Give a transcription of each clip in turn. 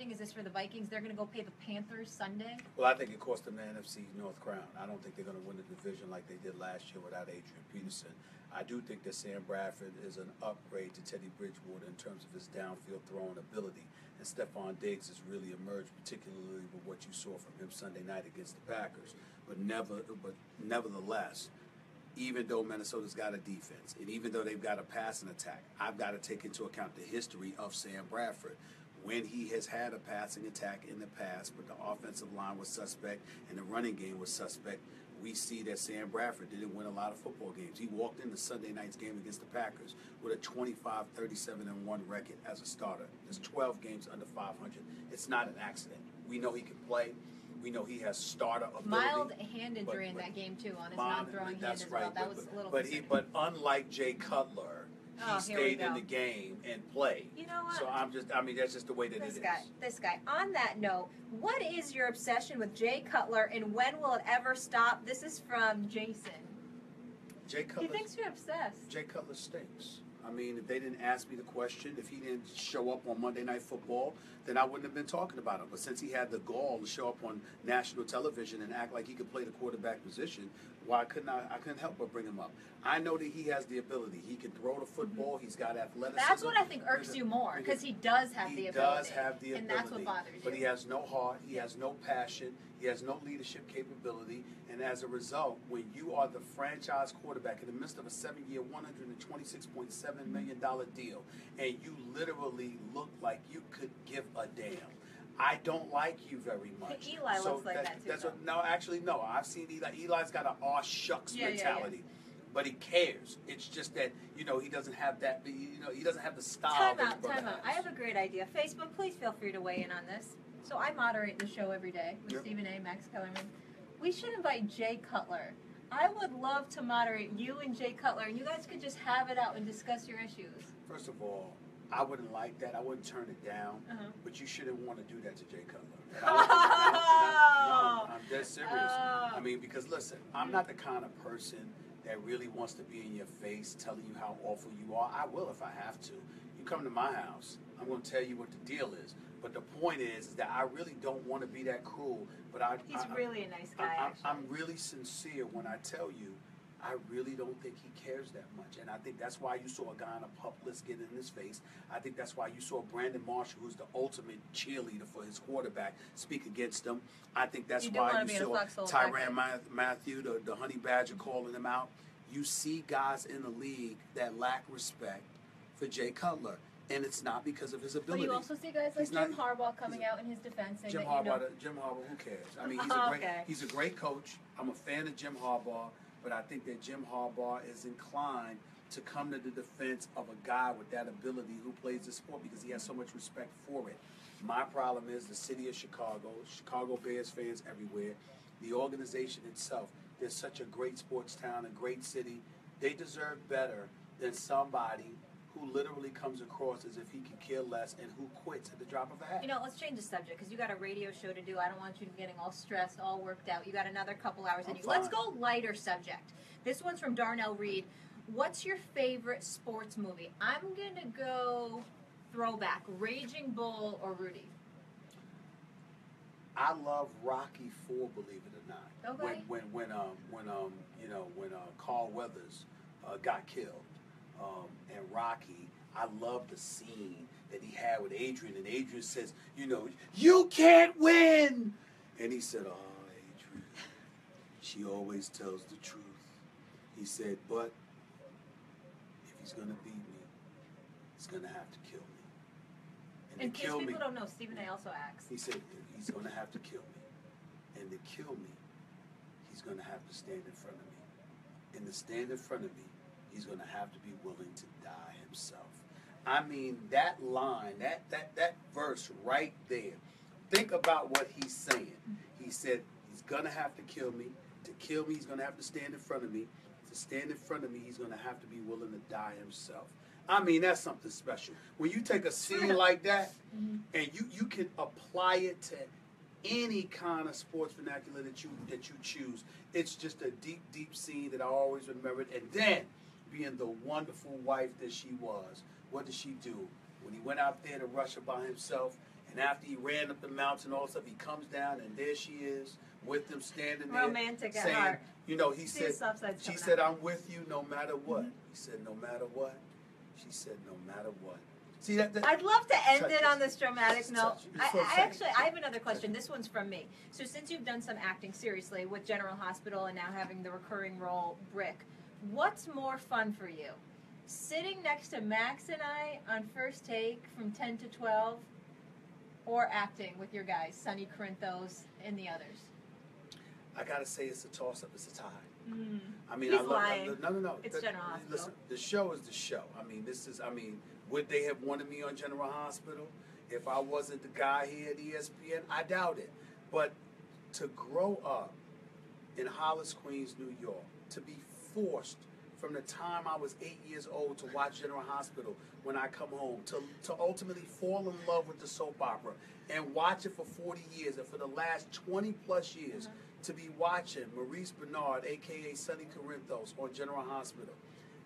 Is this for the Vikings? They're going to go pay the Panthers Sunday? Well, I think it cost them the NFC North crown. I don't think they're going to win the division like they did last year without Adrian Peterson. I do think that Sam Bradford is an upgrade to Teddy Bridgewater in terms of his downfield throwing ability. And Stephon Diggs has really emerged, particularly with what you saw from him Sunday night against the Packers. But nevertheless, even though Minnesota's got a defense, and even though they've got a passing attack, I've got to take into account the history of Sam Bradford. When he has had a passing attack in the past, but the offensive line was suspect and the running game was suspect, we see that Sam Bradford didn't win a lot of football games. He walked into Sunday night's game against the Packers with a 25-37-1 record as a starter. There's 12 games under 500. It's not an accident. We know he can play. We know he has starter ability. Mild hand injury in that game, too, on his non-throwing hand as well. That was a little concerning. But unlike Jay Cutler, he stayed in the game and played. You know what? So that's just the way that it is. This guy. On that note, what is your obsession with Jay Cutler, and when will it ever stop? This is from Jason. Jay Cutler. He thinks you're obsessed. Jay Cutler stinks. I mean, if they didn't ask me the question, if he didn't show up on Monday Night Football, then I wouldn't have been talking about him. But since he had the gall to show up on national television and act like he could play the quarterback position, why couldn't I couldn't help but bring him up. I know that he has the ability. He can throw the football. He's got athleticism. That's what I think irks you more, because he does have the ability. He does have the ability. And that's what bothers you. But he has no heart. He has no passion. He has no leadership capability. And as a result, when you are the franchise quarterback in the midst of a 7-year, $126.7 million deal, and you literally look like you could give a damn, I don't like you very much. Eli looks like that too. No, actually, no. I've seen Eli. Eli's got an aw shucks mentality. Yeah. But he cares. It's just that, he doesn't have that, he doesn't have the style. Time out. I have a great idea. Facebook, please feel free to weigh in on this. So I moderate the show every day with Stephen A., Max Kellerman. We should invite Jay Cutler. I would love to moderate you and Jay Cutler, and you guys could just have it out and discuss your issues. First of all, I wouldn't like that. I wouldn't turn it down. But you shouldn't want to do that to Jay Cutler. No, I'm dead serious. I mean, because listen, I'm not the kind of person that really wants to be in your face telling you how awful you are. I will if I have to. You come to my house, I'm going to tell you what the deal is. But the point is that I really don't want to be that cruel. But he's really a nice guy. I'm really sincere when I tell you I really don't think he cares that much. And I think that's why you saw a guy on a pup list get in his face. I think that's why you saw Brandon Marshall, who's the ultimate cheerleader for his quarterback, speak against him. I think that's why you saw Tyrann Mathieu, the Honey Badger, calling him out. You see guys in the league that lack respect for Jay Cutler. And it's not because of his ability. But you also see guys like Jim Harbaugh coming out in his defense saying Jim Harbaugh, who cares? I mean, he's a great coach. I'm a fan of Jim Harbaugh, but I think that Jim Harbaugh is inclined to come to the defense of a guy with that ability who plays the sport because he has so much respect for it. My problem is the city of Chicago Bears fans everywhere, the organization itself. They're such a great sports town, a great city. They deserve better than somebody who literally comes across as if he could care less and who quits at the drop of a hat. Let's change the subject because you got a radio show to do. I don't want you getting all stressed, all worked out. You got another couple hours in you. Let's go lighter subject. This one's from Darnell Reed. What's your favorite sports movie? I'm going to go throwback, Raging Bull or Rudy. I love Rocky IV, believe it or not. Okay. When Carl Weathers got killed. And Rocky, I love the scene that he had with Adrian. And Adrian says, you can't win. And he said, oh, Adrian, she always tells the truth. He said, but if he's going to beat me, he's going to have to kill me. And in case people don't know, Stephen A. also acts. He said, he's going to have to kill me. And to kill me, he's going to have to stand in front of me. And to stand in front of me, he's going to have to be willing to die himself. I mean, that line, that verse right there, think about what he's saying. He said, he's going to have to kill me. To kill me, he's going to have to stand in front of me. To stand in front of me, he's going to have to be willing to die himself. I mean, that's something special. When you take a scene like that and you can apply it to any kind of sports vernacular that you choose, it's just a deep, deep scene that I always remembered. And then, being the wonderful wife that she was, what did she do? when he went out there to Russia by himself, and after he ran up the mountain, all stuff, he comes down, and there she is with them standing there, romantic at saying, heart. you know, he said, she said, I'm with you no matter what. He said, no matter what. She said, no matter what. See that? I'd love to end it on this dramatic note. I have another question. This one's from me. So since you've done some acting seriously with General Hospital and now having the recurring role Brick, what's more fun for you? Sitting next to Max and I on First Take from 10 to 12, or acting with your guys, Sonny Corinthos and the others? I gotta say, it's a toss-up. It's a tie. I mean, He's lying. No. It's General Hospital. Listen, the show is the show. I mean, would they have wanted me on General Hospital if I wasn't the guy here at ESPN? I doubt it. But to grow up in Hollis, Queens, New York, to be forced from the time I was 8 years old to watch General Hospital when I come home, to ultimately fall in love with the soap opera and watch it for 40 years, and for the last 20 plus years, to be watching Maurice Bernard, a.k.a. Sonny Corinthos, on General Hospital,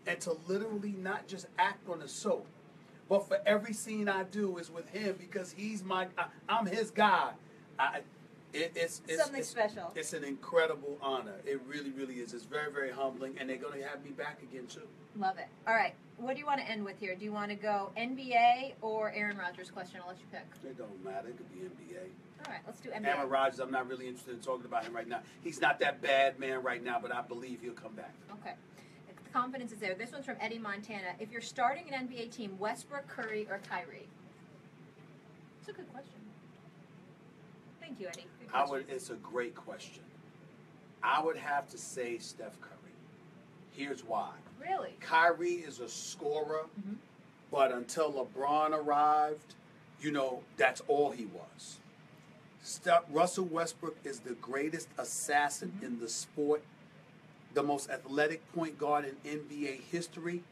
and to literally not just act on the soap, but for every scene I do is with him because I'm his guy. It's something special. It's an incredible honor. It really, really is. It's very, very humbling, and they're going to have me back again, too. Love it. All right. What do you want to end with here? Do you want to go NBA or Aaron Rodgers question? I'll let you pick. It don't matter. It could be NBA. All right. Let's do NBA. Aaron Rodgers, I'm not really interested in talking about him right now. He's not that bad man right now, but I believe he'll come back. Okay. The confidence is there. This one's from Eddie Montana. If you're starting an NBA team, Westbrook, Curry, or Kyrie? It's a good question. Thank you, Eddie. It's a great question. I would have to say Steph Curry. Here's why. Really? Kyrie is a scorer, but until LeBron arrived, you know, that's all he was. Russell Westbrook is the greatest assassin in the sport, the most athletic point guard in NBA history.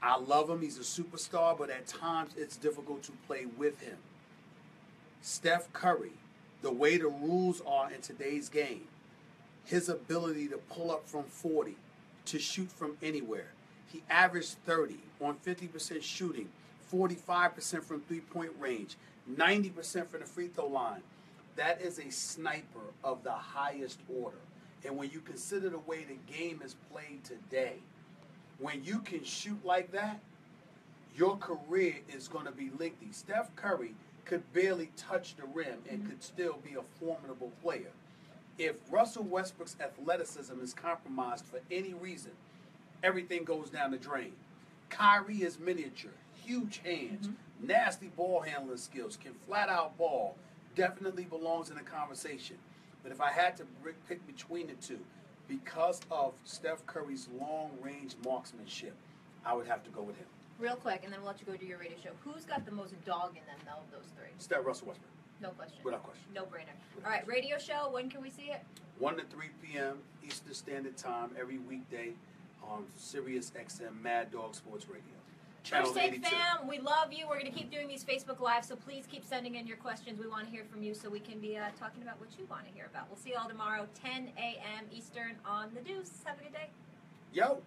I love him. He's a superstar, but at times it's difficult to play with him. Steph Curry, the way the rules are in today's game, his ability to pull up from 40, to shoot from anywhere. He averaged 30 on 50% shooting, 45% from three-point range, 90% from the free throw line. That is a sniper of the highest order. And when you consider the way the game is played today, when you can shoot like that, your career is going to be lengthy. Steph Curry could barely touch the rim and could still be a formidable player. If Russell Westbrook's athleticism is compromised for any reason, everything goes down the drain. Kyrie is miniature, huge hands, nasty ball handling skills, can flat out ball, definitely belongs in the conversation. But if I had to pick between the two, because of Steph Curry's long-range marksmanship, I would have to go with him. Real quick, and then we'll let you go do your radio show. Who's got the most dog in them, though, of those three? Russell Westbrook. No question. Without question. No brainer. All right, radio show, when can we see it? 1 to 3 p.m. Eastern Standard Time every weekday on Sirius XM Mad Dog Sports Radio. Channel First Take 82. fam, we love you. We're going to keep doing these Facebook Lives, so please keep sending in your questions. We want to hear from you so we can be talking about what you want to hear about. We'll see you all tomorrow, 10 a.m. Eastern on The Deuce. Have a good day. Yo.